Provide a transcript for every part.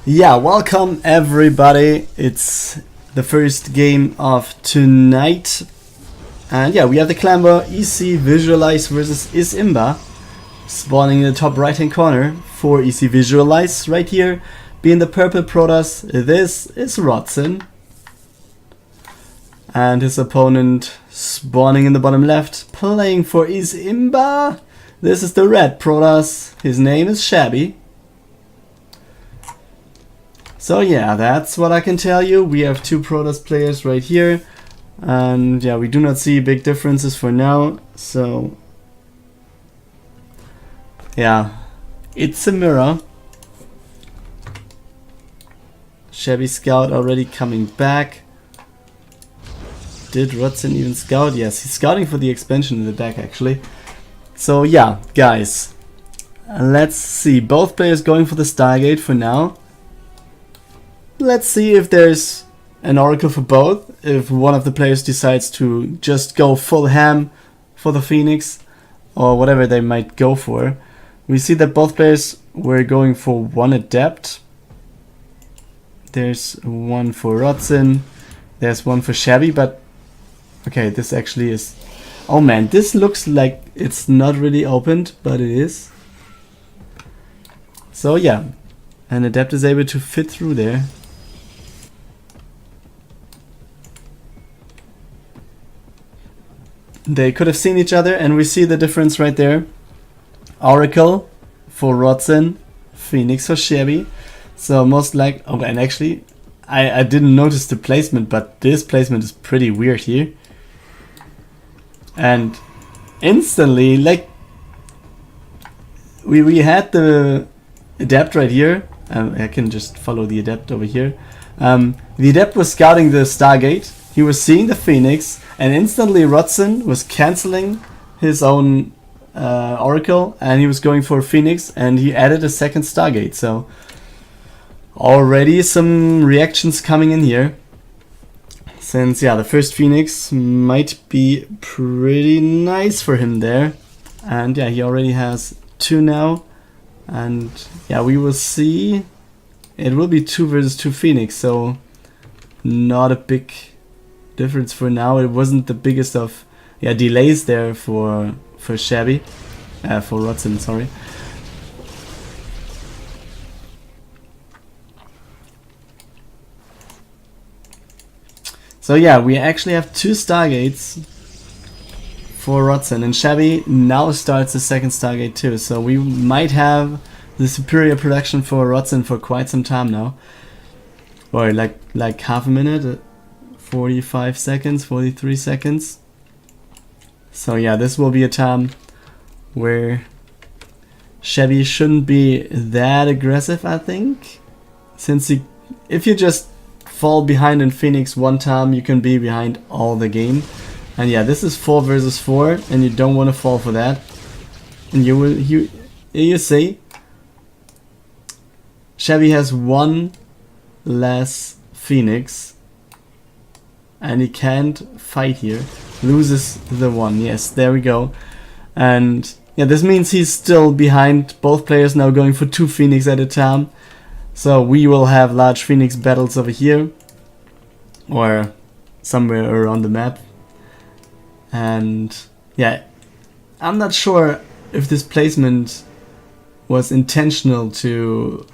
Yeah, welcome everybody. It's the first game of tonight. And yeah, we have the clamber ECVisualize versus isIMBA. Spawning in the top right hand corner for ECVisualize. Right here, being the purple Protoss, this is Rodzyn. And his opponent spawning in the bottom left, playing for isIMBA. This is the red Protoss. His name is Chabby. So yeah, that's what I can tell you. We have two Protoss players right here. And yeah, we do not see big differences for now. So yeah, it's a mirror. Chabby scout already coming back. Did Rodzyn even scout? Yes, he's scouting for the expansion in the back actually. So yeah, guys, let's see. Both players going for the Stargate for now. Let's see if there's an oracle for both. If one of the players decides to just go full ham for the Phoenix or whatever they might go for. We see that both players were going for one adept. There's one for Rodzyn. There's one for Chabby, but okay, this actually is... Oh man, this looks like it's not really opened, but it is. So yeah, an adept is able to fit through there. They could have seen each other, and we see the difference right there. Oracle for Rodzyn, Phoenix for Chabby. So most like... Oh, and actually, I didn't notice the placement, but this placement is pretty weird here. And instantly, like... We had the adept right here. I can just follow the adept over here. The adept was scouting the Stargate. He was seeing the Phoenix, and instantly Rodzyn was cancelling his own Oracle, and he was going for Phoenix, and he added a second Stargate. So already some reactions coming in here. Since yeah, the first Phoenix might be pretty nice for him there, and yeah, he already has two now, and yeah, we will see. It will be 2 versus 2 Phoenix, so not a big difference for now. It wasn't the biggest of delays there for Chabby, for Rodzyn, sorry. So yeah, we actually have 2 Stargates for Rodzyn, and Chabby now starts the second Stargate too. So we might have the superior production for Rodzyn for quite some time now, or like half a minute. 45 seconds, 43 seconds. So yeah, this will be a time where Chabby shouldn't be that aggressive, I think. Since if you just fall behind in Phoenix one time, you can be behind all the game. And yeah, this is 4 versus 4, and you don't want to fall for that. And you see, Chabby has one less Phoenix. And he can't fight here. Loses the one. Yes, there we go. And yeah, this means he's still behind. Both players now going for 2 Phoenix at a time. So we will have large Phoenix battles over here. Or somewhere around the map. And yeah, I'm not sure if this placement was intentional to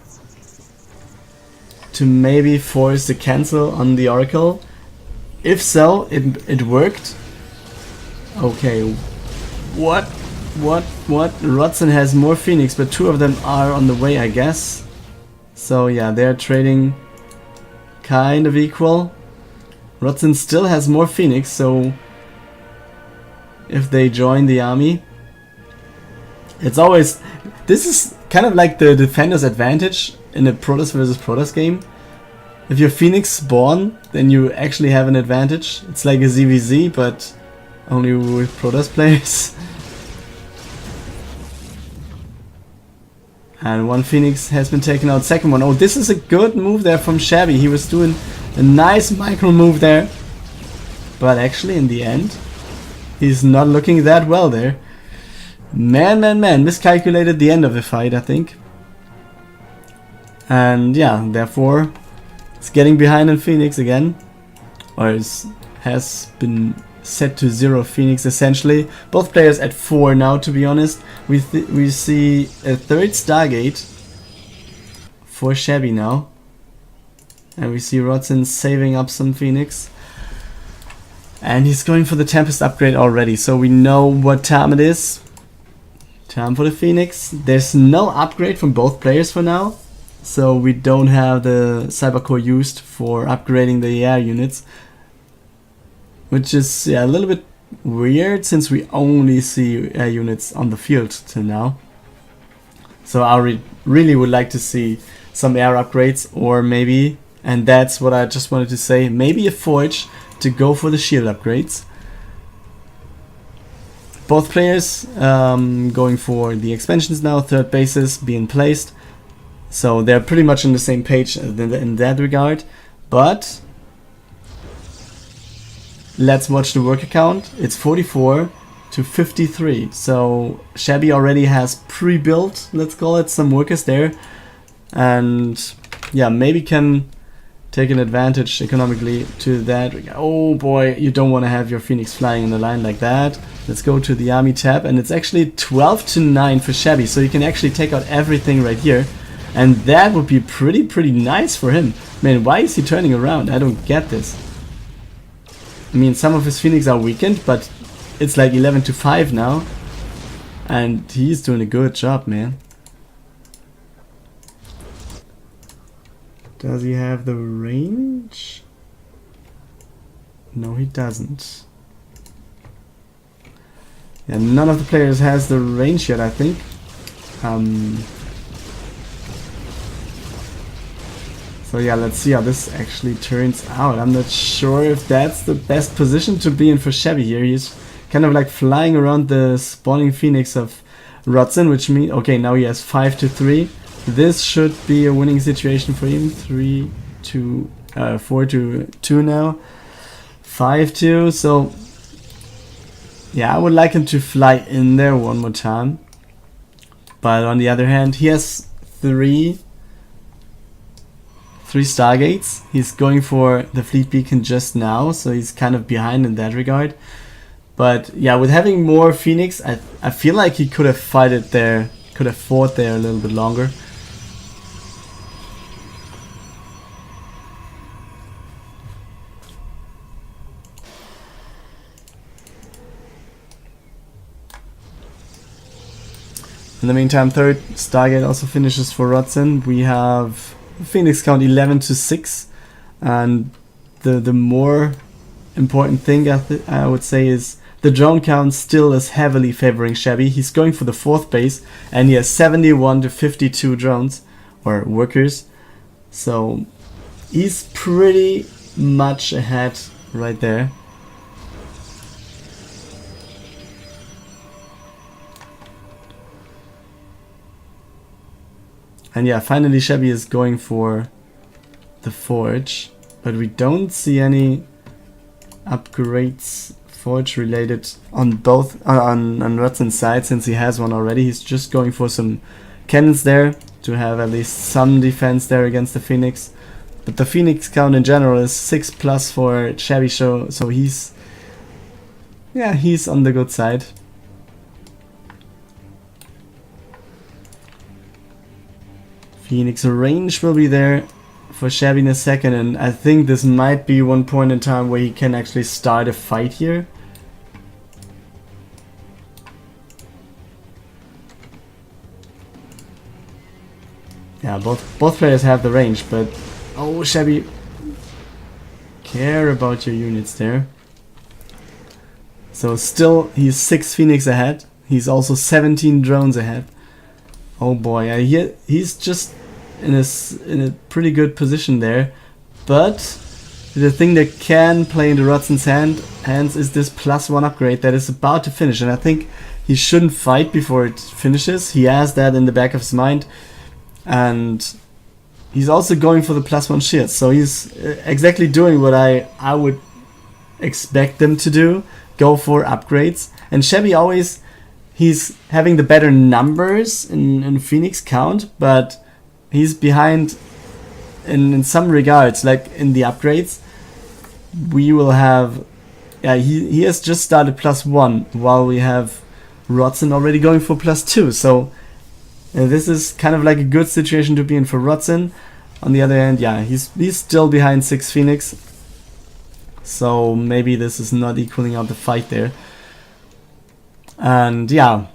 maybe force the cancel on the Oracle. If so, it worked. Okay, what? Rodzyn has more Phoenix, but 2 of them are on the way, I guess. So yeah, they're trading kind of equal. Rodzyn still has more Phoenix, so if they join the army, it's always... This is kind of like the defender's advantage in a Protoss versus Protoss game. If your Phoenix spawn, then you actually have an advantage. It's like a ZVZ, but only with Protoss players. And one Phoenix has been taken out. Second one. Oh, this is a good move there from Chabby. He was doing a nice micro move there. But actually, in the end, he's not looking that well there. Man. Miscalculated the end of the fight, I think. And yeah, therefore it's getting behind in Phoenix again, or has been set to 0 Phoenix essentially. Both players at 4 now, to be honest. We see a 3rd Stargate for Chabby now, and we see Rodzyn saving up some Phoenix, and he's going for the Tempest upgrade already, so we know what time it is. Time for the Phoenix. There's no upgrade from both players for now, so we don't have the Cyber Core used for upgrading the air units, which is a little bit weird since we only see air units on the field till now. So I really would like to see some air upgrades, or maybe, and that's what I just wanted to say, maybe a Forge to go for the shield upgrades. Both players going for the expansions now, 3rd bases being placed, so they're pretty much on the same page in that regard. But let's watch the worker count. It's 44 to 53, so Chabby already has pre-built, let's call it, some workers there, and yeah, maybe can take an advantage economically to that. Oh boy, you don't want to have your Phoenix flying in the line like that. Let's go to the army tab, and it's actually 12 to 9 for Chabby, so you can actually take out everything right here, and that would be pretty nice for him. Man, why is he turning around? I don't get this. I mean, some of his Phoenix are weakened, but it's like 11 to 5 now, and he's doing a good job, man. Does he have the range? No, he doesn't. Yeah, none of the players has the range yet, I think. So yeah, let's see how this actually turns out. I'm not sure if that's the best position to be in for Chabby here. He's kind of like flying around the spawning Phoenix of Rodzyn, which means, okay, now he has 5 to 3. This should be a winning situation for him. 4 to 2 now. 5-2. So yeah, I would like him to fly in there one more time. But on the other hand, he has 3 Stargates. He's going for the fleet beacon just now, so he's kind of behind in that regard. But yeah, with having more Phoenix, I feel like he could have fought there a little bit longer. In the meantime, 3rd Stargate also finishes for Rodzyn. We have Phoenix count 11 to 6, and the more important thing I would say is the drone count still is heavily favoring Chabby. He's going for the 4th base, and he has 71 to 52 drones or workers, so he's pretty much ahead right there. And yeah, finally Chabby is going for the Forge, but we don't see any upgrades Forge related on both on Rodzyn's side, since he has one already. He's just going for some cannons there to have at least some defense there against the Phoenix. But the Phoenix count in general is 6+ for Chabby, so he's on the good side. Phoenix range will be there for Chabby in a second, and I think this might be one point in time where he can actually start a fight here. Yeah, both players have the range, but oh, Chabby, care about your units there. So still, he's 6 Phoenix ahead. He's also 17 drones ahead. Oh boy, he's just in a pretty good position there. But the thing that can play into Rodzyn's hands is this +1 upgrade that is about to finish, and I think he shouldn't fight before it finishes. He has that in the back of his mind, and he's also going for the +1 shield. So he's exactly doing what I would expect them to do. Go for upgrades. And Chabby always, he's having the better numbers in Phoenix count, but he's behind in some regards, like in the upgrades. We will have, yeah, he has just started +1 while we have Rodzyn already going for +2. So this is kind of like a good situation to be in for Rodzyn. On the other hand, yeah, he's still behind 6 Phoenix. So maybe this is not equaling out the fight there. And yeah,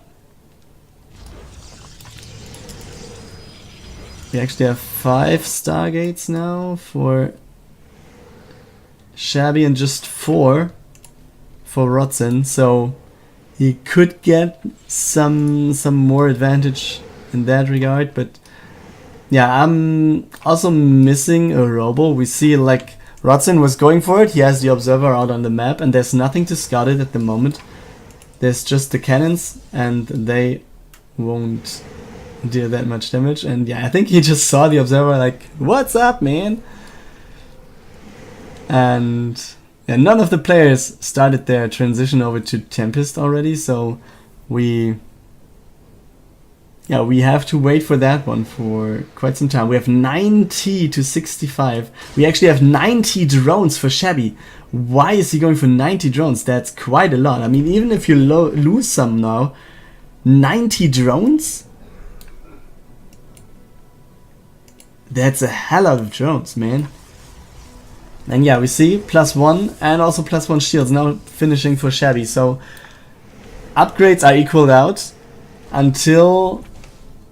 we actually have 5 Stargates now for Chabby and just 4 for Rodzyn. So he could get some more advantage in that regard, but yeah, I'm also missing a robo. We see like Rodzyn was going for it. He has the observer out on the map, and there's nothing to scout it at the moment. There's just the cannons, and they won't deal that much damage. And yeah, I think he just saw the observer like, "What's up, man?" And yeah, none of the players started their transition over to Tempest already, so we have to wait for that one for quite some time. We have 90 to 65. We actually have 90 drones for Chabby. Why is he going for 90 drones? That's quite a lot. I mean, even if you lose some now, 90 drones? That's a hell of drones, man. And yeah, we see +1 and also +1 shields now finishing for Chabby. So upgrades are equaled out until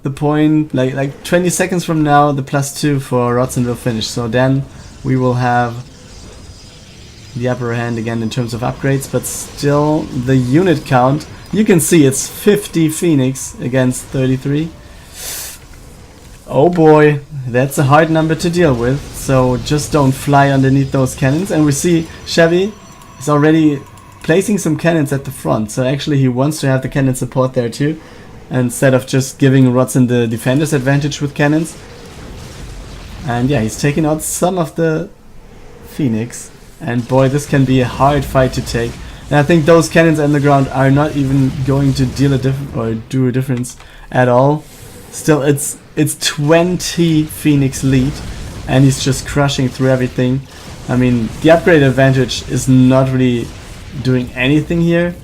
the point, like 20 seconds from now, the +2 for Rodzyn will finish. So then we will have the upper hand again in terms of upgrades, but still the unit count, you can see it's 50 Phoenix against 33. Oh boy, that's a hard number to deal with, so just don't fly underneath those cannons. And we see Chabby is already placing some cannons at the front, so actually he wants to have the cannon support there too, instead of just giving Rodzyn the defender's advantage with cannons. And yeah, he's taking out some of the Phoenix, and boy, this can be a hard fight to take. And I think those cannons on the ground are not even going to deal do a difference at all. Still, it's 20 Phoenix lead, and he's just crushing through everything. I mean, the upgrade advantage is not really doing anything here.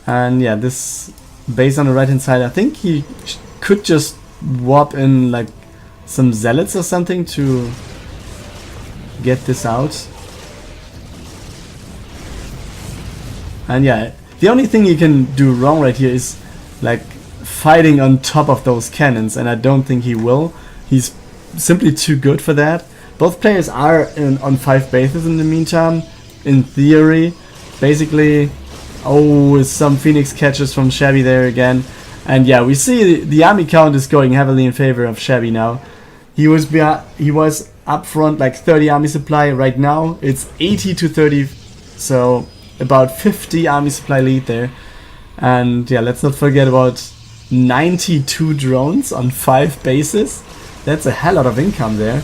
And yeah, this base on the right hand side, I think he could just warp in like some zealots or something to get this out. And yeah, the only thing you can do wrong right here is like fighting on top of those cannons, and I don't think he will. He's simply too good for that. Both players are on 5 bases in the meantime, in theory. Basically, oh, some Phoenix catches from Chabby there again. And yeah, we see the army count is going heavily in favor of Chabby now. He was up front like 30 army supply. Right now it's 80 to 30, so about 50 army supply lead there. And yeah, let's not forget about 92 drones on 5 bases. That's a hell lot of income there.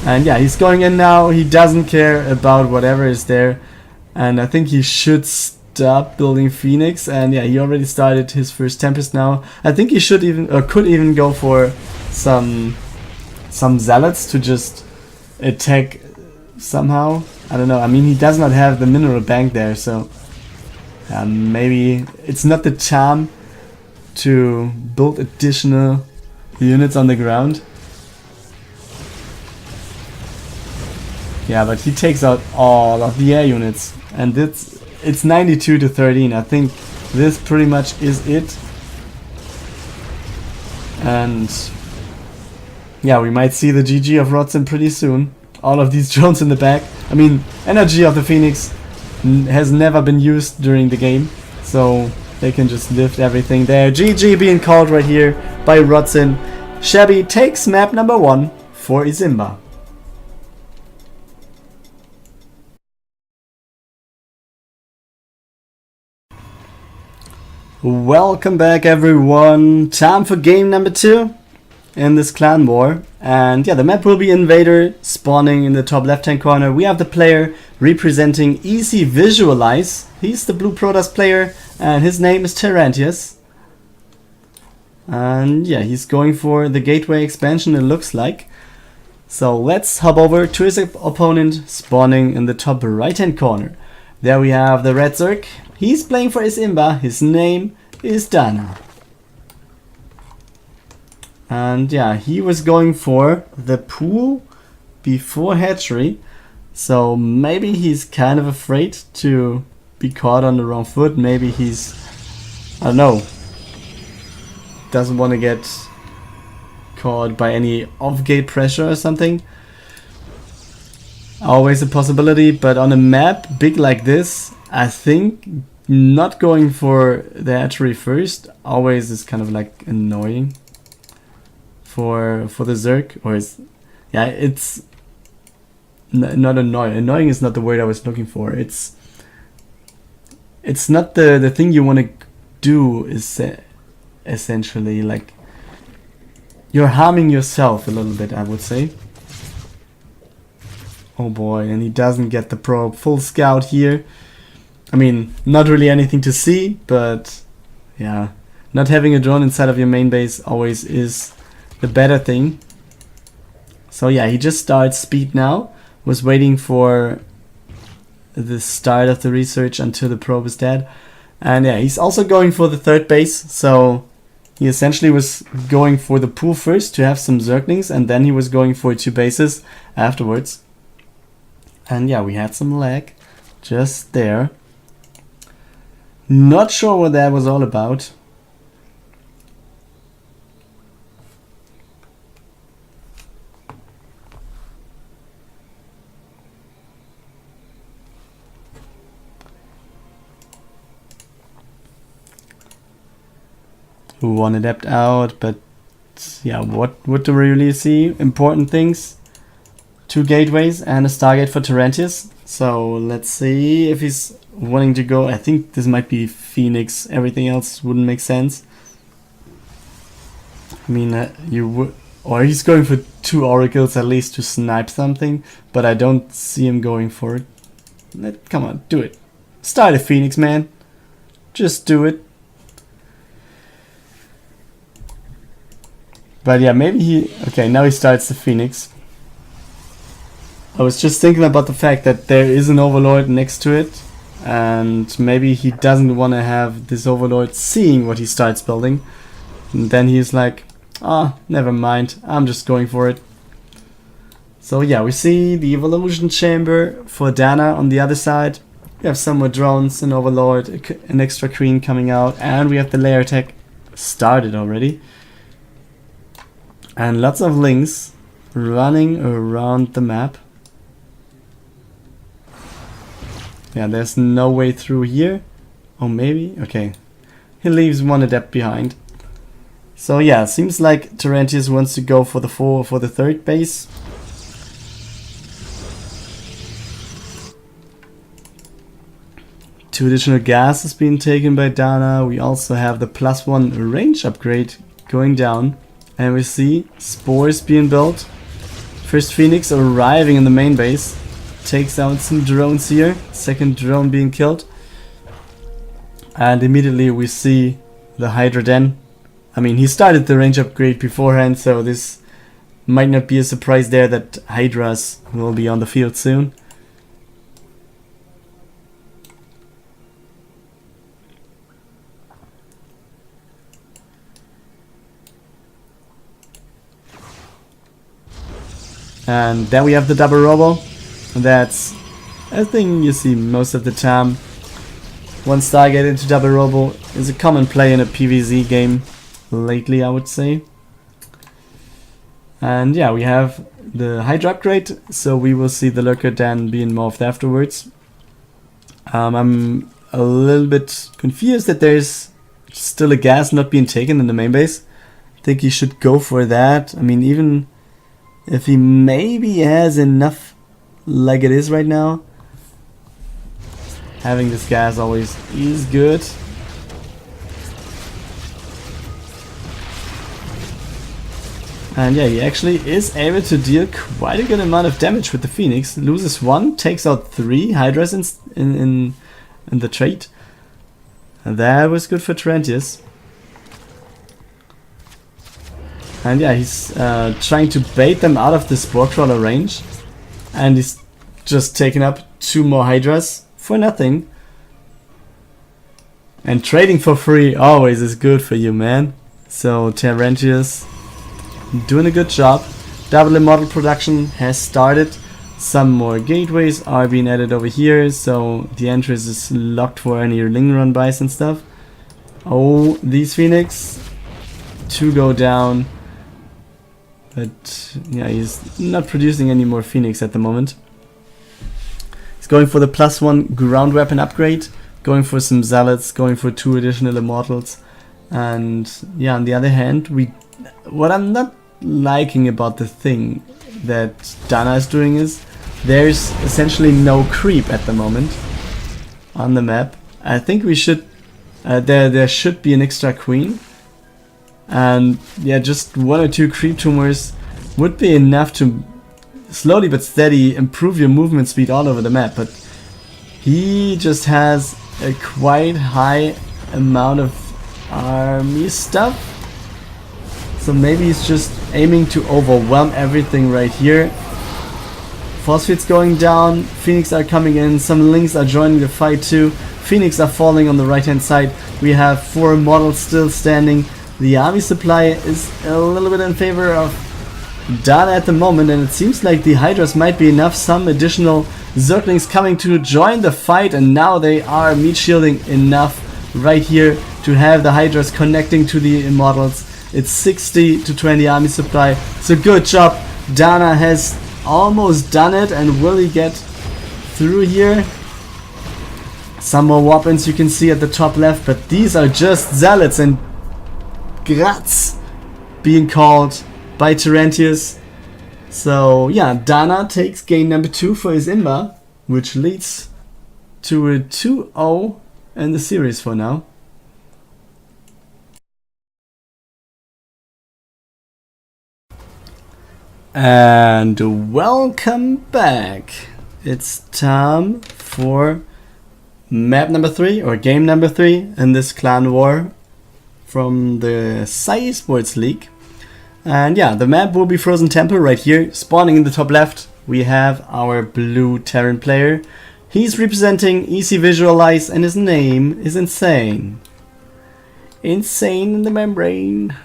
And yeah, he's going in now. He doesn't care about whatever is there, and I think he should stop building Phoenix. And yeah, he already started his first Tempest now. I think he should even, or could even go for some zealots to just attack somehow. I don't know. I mean, he does not have the mineral bank there, so maybe it's not the time to build additional units on the ground. Yeah, but he takes out all of the air units, and it's 92 to 13. I think this pretty much is it. And yeah, we might see the GG of Rodzyn pretty soon. All of these drones in the back. I mean, energy of the Phoenix has never been used during the game, so they can just lift everything there. GG being called right here by Rodzyn. Chabby takes map number 1 for isIMBA. Welcome back, everyone. Time for game number 2 in this clan war. And yeah, the map will be Invader spawning in the top left hand corner. We have the player representing ECVisualize. He's the Blue Protoss player, and his name is Tarrantius. And yeah, he's going for the gateway expansion, it looks like. So let's hop over to his opponent, spawning in the top right hand corner. There we have the red Zerg. He's playing for isIMBA. His name is Dana. And yeah, he was going for the pool before hatchery. So maybe he's kind of afraid to be caught on the wrong foot. Maybe he's, I don't know, doesn't want to get caught by any off-gate pressure or something. Always a possibility, but on a map big like this, I think not going for the hatchery first always is kind of like annoying for the Zerg. Or is, yeah, it's not annoying. Annoying is not the word I was looking for. It's not the thing you want to do. Is essentially like you're harming yourself a little bit, I would say. Oh boy, and he doesn't get the probe. Full scout here. I mean, not really anything to see, but yeah, not having a drone inside of your main base always is the better thing. So yeah, he just starts speed now. Was waiting for the start of the research until the probe is dead. And yeah, he's also going for the third base, so he essentially was going for the pool first to have some Zerglings, and then he was going for 2 bases afterwards. And yeah, we had some lag just there. Not sure what that was all about. One adept out, but yeah, what do we really see? Important things. 2 gateways and a Stargate for Tarrantius. So let's see if he's wanting to go. I think this might be Phoenix. Everything else wouldn't make sense. I mean, you would, or he's going for 2 oracles at least to snipe something, but I don't see him going for it. Come on, do it. Start a Phoenix, man. Just do it. But yeah, maybe he... Okay, now he starts the Phoenix. I was just thinking about the fact that there is an Overlord next to it. And maybe he doesn't want to have this Overlord seeing what he starts building. And then he's like, ah, never mind, I'm just going for it. So yeah, we see the Evolution Chamber for Dana on the other side. We have some more drones, an Overlord, an extra queen coming out. And we have the layer attack started already. And lots of links running around the map. Yeah, there's no way through here. Oh, maybe? Okay. He leaves 1 adept behind. So yeah, seems like Tarrantius wants to go for the third base. Two additional gas is being taken by Dana. We also have the +1 range upgrade going down. And we see spores being built. First Phoenix arriving in the main base. Takes out some drones here. Second drone being killed. And immediately we see the Hydra Den. I mean, he started the range upgrade beforehand, so this might not be a surprise there that Hydras will be on the field soon. And then we have the double robo. That's a thing you see most of the time. 1 Stargate into double robo is a common play in a PvZ game lately, I would say. And yeah, we have the Hydra upgrade, so we will see the Lurker Dan being morphed afterwards. I'm a little bit confused that there's still a gas not being taken in the main base. I think he should go for that. I mean, even if he maybe has enough like it is right now, having this gas always is good. And yeah, he actually is able to deal quite a good amount of damage with the Phoenix. Loses 1, takes out 3 Hydras in the trade. And that was good for Tarrantius. And yeah, he's trying to bait them out of the Spore Crawler range. And he's just taking up 2 more Hydras for nothing. And trading for free always is good for you, man. So Tarrantius doing a good job. Double model production has started. Some more gateways are being added over here, so the entrance is locked for any ring run buys and stuff. Oh, these Phoenix. 2 go down. But yeah, he's not producing any more Phoenix at the moment. He's going for the +1 ground weapon upgrade. Going for some Zealots, going for 2 additional Immortals. And yeah, on the other hand, what I'm not liking about the thing that Dana is doing is there's essentially no creep at the moment on the map. I think we should there should be an extra queen, and yeah, just 1 or 2 creep tumors would be enough to slowly but steady improve your movement speed all over the map. But he just has a quite high amount of army stuff. So maybe he's just aiming to overwhelm everything right here. Phosphate's going down, Phoenix are coming in, some Links are joining the fight too. Phoenix are falling on the right hand side. We have 4 models still standing. The army supply is a little bit in favor of Dana at the moment, and it seems like the Hydras might be enough. Some additional Zerglings coming to join the fight, and now they are meat shielding enough right here to have the Hydras connecting to the Immortals. It's 60 to 20 army supply. So good job. Dana has almost done it, and will he get through here? Some more weapons you can see at the top left, but these are just Zealots and Grats being called by Tarrantius. So yeah, Dana takes game number 2 for his IMBA, which leads to a 2-0 in the series for now. And welcome back. It's time for map number 3 or game number 3 in this clan war from the eSports League. And yeah, the map will be Frozen Temple right here. Spawning in the top left, we have our blue Terran player. He's representing ECVisualize, and his name is InZaNe. InZaNe in the membrane.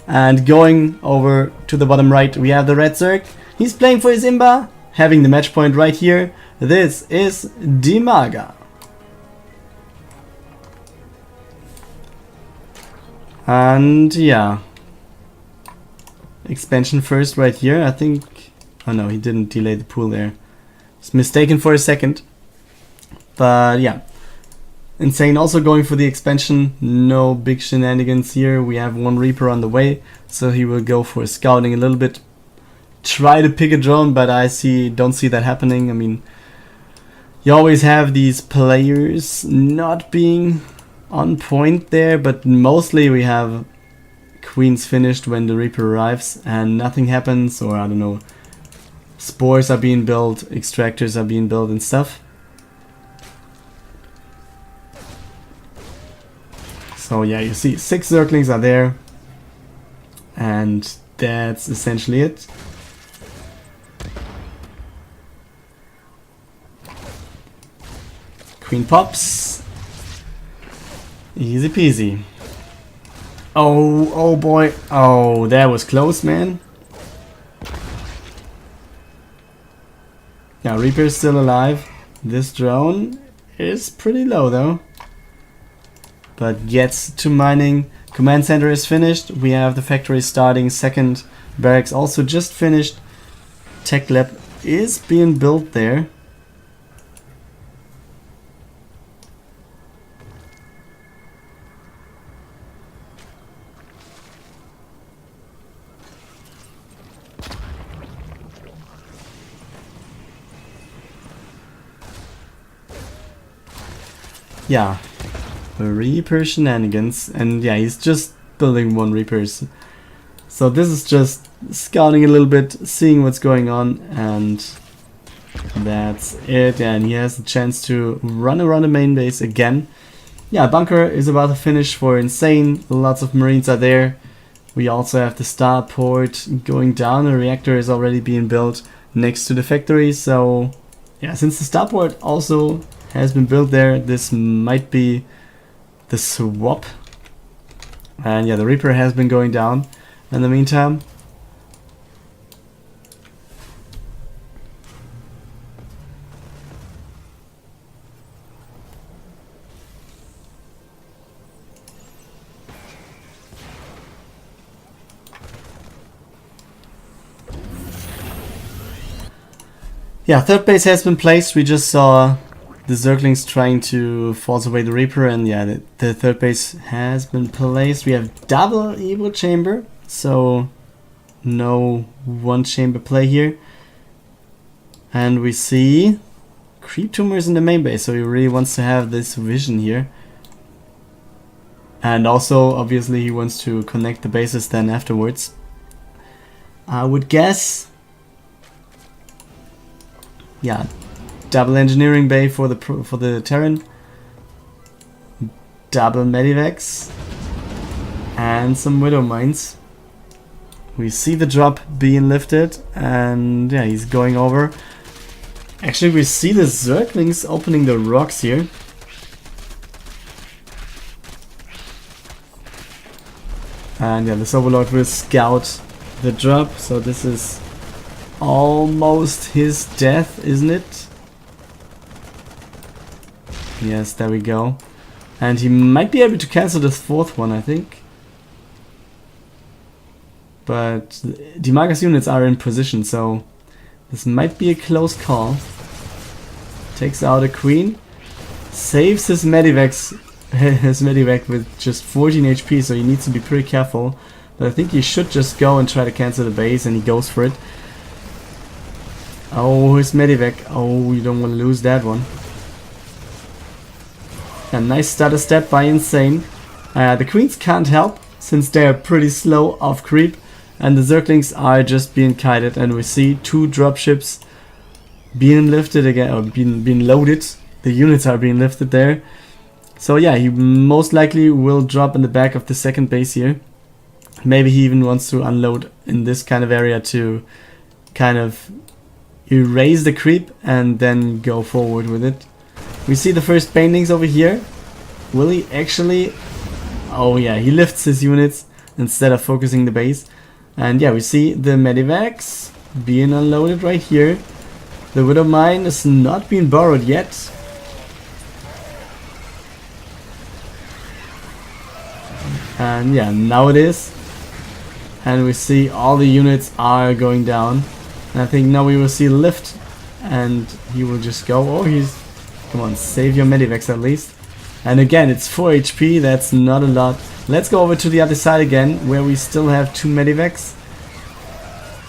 And going over to the bottom right, we have the red Zerg. He's playing for his IMBA, having the match point right here. This is DIMAGA. And yeah, expansion first right here. I think, oh no, he didn't delay the pool there. He's mistaken for a second. But yeah, InZaNe also going for the expansion. No big shenanigans here. We have 1 Reaper on the way, so he will go for scouting a little bit. Try to pick a drone, but don't see that happening. I mean, you always have these players not being on point there, but mostly we have queens finished when the Reaper arrives and nothing happens, or I don't know, spores are being built, extractors are being built and stuff. So yeah, you see 6 Zerglings are there, and that's essentially it. Queen pops. Easy peasy. Oh boy. Oh, that was close, man. Yeah, Reaper's still alive. This drone is pretty low though, but gets to mining. Command center is finished. We have the factory starting. Second barracks also just finished. Tech lab is being built there. Yeah, Reaper shenanigans, and yeah, he's just building 1 Reapers. So this is just scouting a little bit, seeing what's going on, and that's it. And he has the chance to run around the main base again. Yeah, bunker is about to finish for InZaNe. Lots of Marines are there. We also have the starport going down. A reactor is already being built next to the factory. So yeah, since the starport also has been built there, this might be the swap. And yeah, the Reaper has been going down in the meantime. Yeah, third base has been placed. We just saw the Zerglings trying to force away the Reaper, and yeah, the third base has been placed. We have double Evo chamber, so no one chamber play here. And we see creep tumors in the main base, so he really wants to have this vision here. And also, obviously, he wants to connect the bases then afterwards. I would guess, yeah, double engineering bay for the Terran, double medivacs, and some widow mines. We see the drop being lifted, and yeah, he's going over. Actually, we see the Zerglings opening the rocks here. And yeah, this Overlord will scout the drop, so this is almost his death, isn't it? Yes, there we go. And he might be able to cancel this fourth one, I think. But DIMAGA's units are in position, so this might be a close call. Takes out a queen. Saves his medivacs, his medivac with just 14 HP, so he needs to be pretty careful. But I think he should just go and try to cancel the base, and he goes for it. Oh, his medivac. Oh, you don't want to lose that one. A nice stutter step by InZaNe. The queens can't help since they're pretty slow off creep, and the Zerglings are just being kited, and we see two dropships being lifted again, or being loaded. The units are being lifted there. So yeah, he most likely will drop in the back of the second base here. Maybe he even wants to unload in this kind of area to kind of erase the creep and then go forward with it. We see the first paintings over here. Will he actually... Oh yeah, he lifts his units instead of focusing the base. And yeah, we see the medivacs being unloaded right here. The widow mine is not being borrowed yet. And yeah, now it is. And we see all the units are going down. And I think now we will see lift, and he will just go. Oh, he's... Come on, save your medivacs at least. And again, it's 4 HP, that's not a lot. Let's go over to the other side again, where we still have 2 medivacs.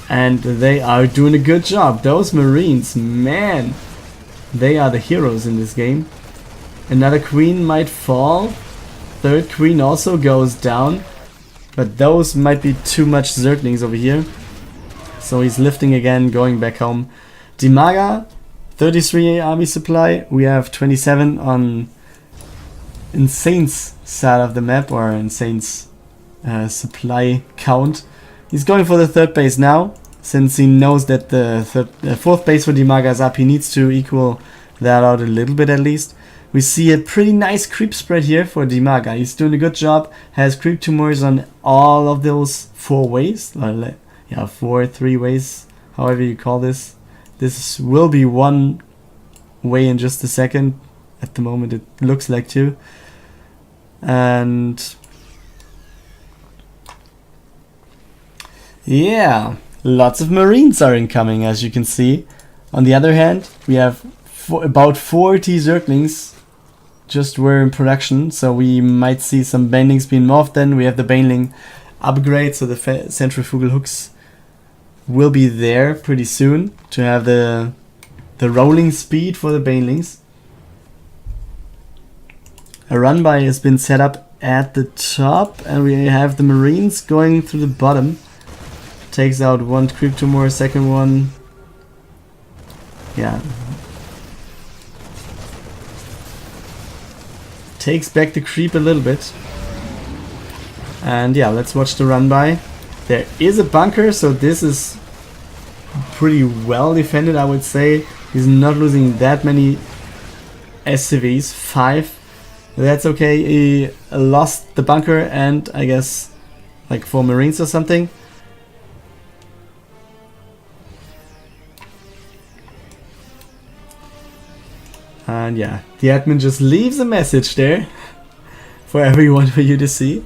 And they are doing a good job. Those Marines, man, they are the heroes in this game. Another queen might fall. Third queen also goes down. But those might be too much Zerglings over here. So he's lifting again, going back home. DIMAGA, 33 army supply. We have 27 on InZaNe's side of the map, or InZaNe's supply count. He's going for the third base now, since he knows that the fourth base for DIMAGA is up. He needs to equal that out a little bit at least. We see a pretty nice creep spread here for DIMAGA. He's doing a good job. Has creep tumors on all of those 4 ways. Yeah, 3 ways, however you call this. This will be 1 way in just a second. At the moment it looks like 2. And yeah, lots of Marines are incoming, as you can see. On the other hand, we have about 40 Zerglings just were in production, so we might see some banelings being morphed. Then we have the baneling upgrade, so the centrifugal hooks will be there pretty soon to have the rolling speed for the banelings. A run by has been set up at the top, and we have the Marines going through the bottom. Takes out one creep tumor, second one. Yeah. Takes back the creep a little bit. And yeah, let's watch the run by. There is a bunker, so this is pretty well defended, I would say. He's not losing that many SCVs, 5. That's okay. He lost the bunker and I guess like 4 Marines or something. And yeah, the admin just leaves a message there for everyone for you to see.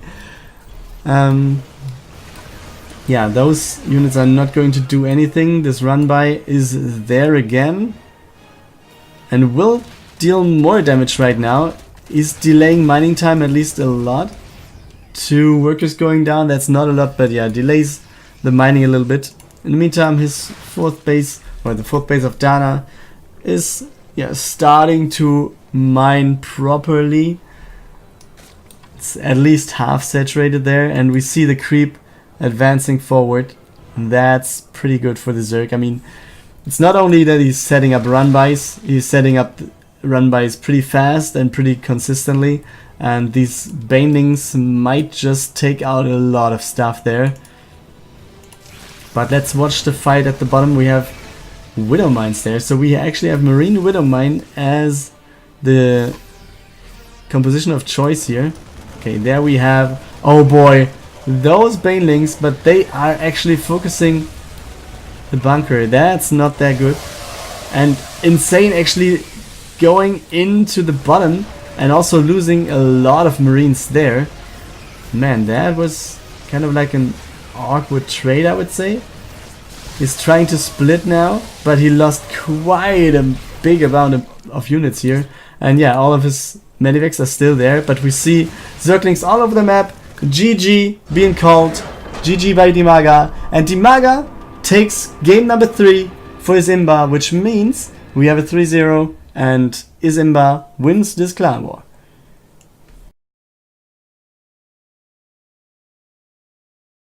Yeah, those units are not going to do anything. This run by is there again and will deal more damage right now. He's delaying mining time at least a lot. 2 workers going down, that's not a lot, but yeah, delays the mining a little bit. In the meantime, his 4th base, or the 4th base of Dana, is starting to mine properly. It's at least half saturated there, and we see the creep advancing forward. That's pretty good for the Zerg. I mean, it's not only that he's setting up run-bys, he's setting up run-bys pretty fast and pretty consistently, and these banelings might just take out a lot of stuff there. But let's watch the fight at the bottom. We have Widow Mines there, so we actually have Marine Widow Mine as the composition of choice here. Okay, there we have, oh boy, those banelings, but they are actually focusing the bunker. That's not that good. And InZaNe actually going into the bottom and also losing a lot of Marines there. Man, that was kind of like an awkward trade, I would say. He's trying to split now, but he lost quite a big amount of units here. And yeah, all of his medivacs are still there, but we see Zerglings all over the map. GG being called. GG by DIMAGA. And DIMAGA takes game number 3 for isIMBA, which means we have a 3-0 and isIMBA wins this clan war.